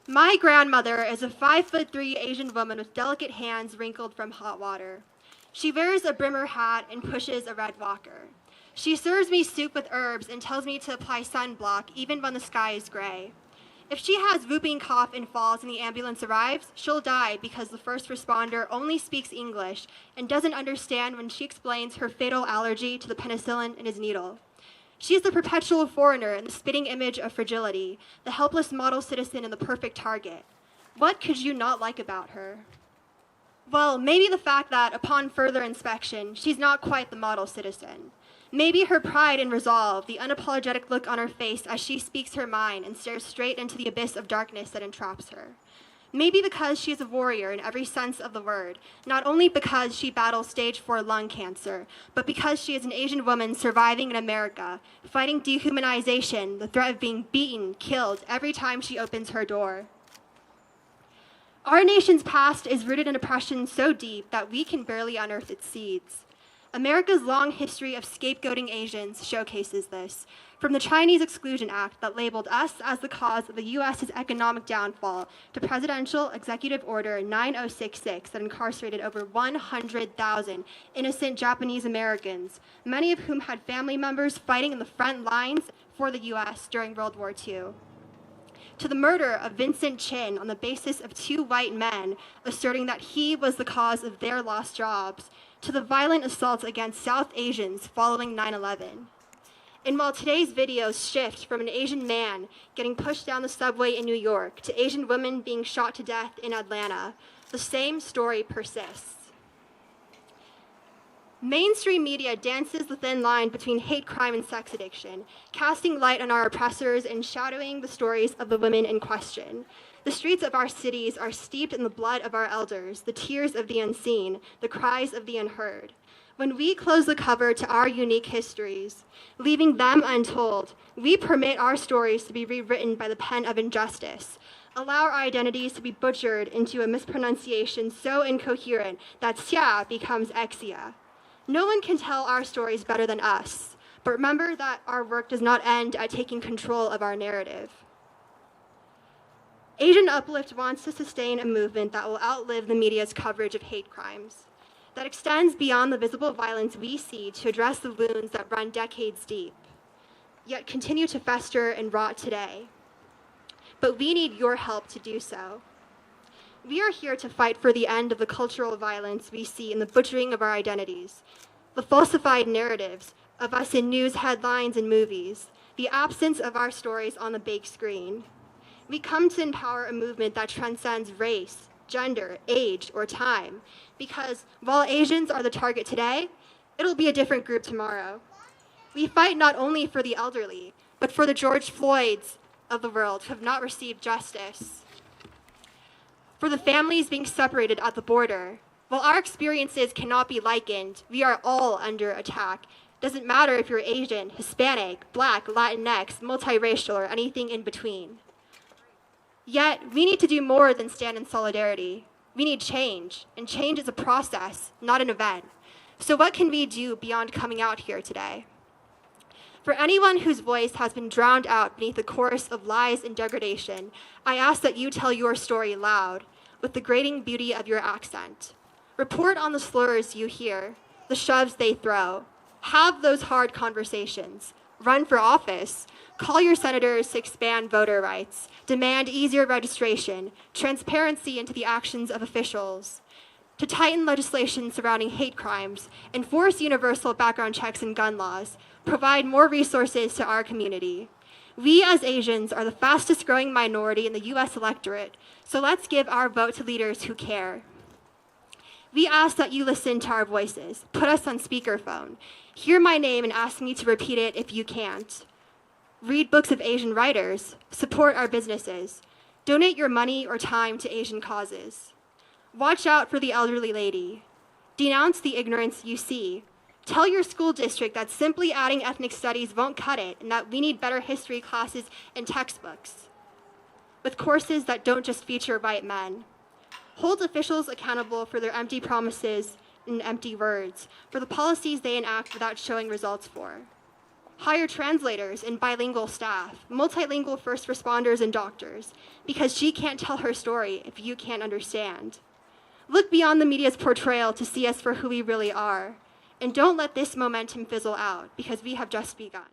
My grandmother is a 5'3" Asian woman with delicate hands wrinkled from hot water. She wears a brimmer hat and pushes a red walker. She serves me soup with herbs and tells me to apply sunblock even when the sky is gray. If she has whooping cough and falls and the ambulance arrives, she'll die because the first responder only speaks English and doesn't understand when she explains her fatal allergy to the penicillin in his needle. She is the perpetual foreigner and the spitting image of fragility, the helpless model citizen and the perfect target. What could you not like about her? Well, maybe the fact that, upon further inspection, she's not quite the model citizen. Maybe her pride and resolve, the unapologetic look on her face as she speaks her mind and stares straight into the abyss of darkness that entraps her. Maybe because she is a warrior in every sense of the word, not only because she battles stage 4 lung cancer, but because she is an Asian woman surviving in America, fighting dehumanization, the threat of being beaten, killed every time she opens her door. Our nation's past is rooted in oppression so deep that we can barely unearth its seeds. America's long history of scapegoating Asians showcases this, from the Chinese Exclusion Act that labeled us as the cause of the U.S.'s economic downfall to Presidential Executive Order 9066 that incarcerated over 100,000 innocent Japanese Americans, many of whom had family members fighting in the front lines for the U.S. during World War II. To the murder of Vincent Chin on the basis of 2 white men asserting that he was the cause of their lost jobs, to the violent assaults against South Asians following 9/11. And while today's videos shift from an Asian man getting pushed down the subway in New York to Asian women being shot to death in Atlanta, the same story persists. Mainstream media dances the thin line between hate crime and sex addiction, casting light on our oppressors and shadowing the stories of the women in question. The streets of our cities are steeped in the blood of our elders, the tears of the unseen, the cries of the unheard. When we close the cover to our unique histories, leaving them untold, we permit our stories to be rewritten by the pen of injustice, allow our identities to be butchered into a mispronunciation so incoherent that xia becomes exia. No one can tell our stories better than us, but remember that our work does not end at taking control of our narrative. Asian Uplift wants to sustain a movement that will outlive the media's coverage of hate crimes, that extends beyond the visible violence we see to address the wounds that run decades deep, yet continue to fester and rot today. But we need your help to do so. We are here to fight for the end of the cultural violence we see in the butchering of our identities, the falsified narratives of us in news headlines and movies, the absence of our stories on the big screen. We come to empower a movement that transcends race, gender, age, or time, because while Asians are the target today, it'll be a different group tomorrow. We fight not only for the elderly, but for the George Floyds of the world who have not received justice, for the families being separated at the border. While our experiences cannot be likened, we are all under attack. Doesn't matter if you're Asian, Hispanic, Black, Latinx, multiracial, or anything in between. Yet, we need to do more than stand in solidarity. We need change, and change is a process, not an event. So what can we do beyond coming out here today? For anyone whose voice has been drowned out beneath the chorus of lies and degradation, I ask that you tell your story loud, with the grating beauty of your accent. Report on the slurs you hear, the shoves they throw. Have those hard conversations. Run for office. Call your senators to expand voter rights. Demand easier registration, transparency into the actions of officials. To tighten legislation surrounding hate crimes, enforce universal background checks and gun laws, provide more resources to our community. We as Asians are the fastest growing minority in the U.S. electorate, so let's give our vote to leaders who care. We ask that you listen to our voices, put us on speakerphone, hear my name and ask me to repeat it if you can't. Read books of Asian writers, support our businesses, donate your money or time to Asian causes. Watch out for the elderly lady. Denounce the ignorance you see. Tell your school district that simply adding ethnic studies won't cut it and that we need better history classes and textbooks, with courses that don't just feature white men. Hold officials accountable for their empty promises and empty words, for the policies they enact without showing results for. Hire translators and bilingual staff, multilingual first responders and doctors, because she can't tell her story if you can't understand. Look beyond the media's portrayal to see us for who we really are. And don't let this momentum fizzle out, because we have just begun.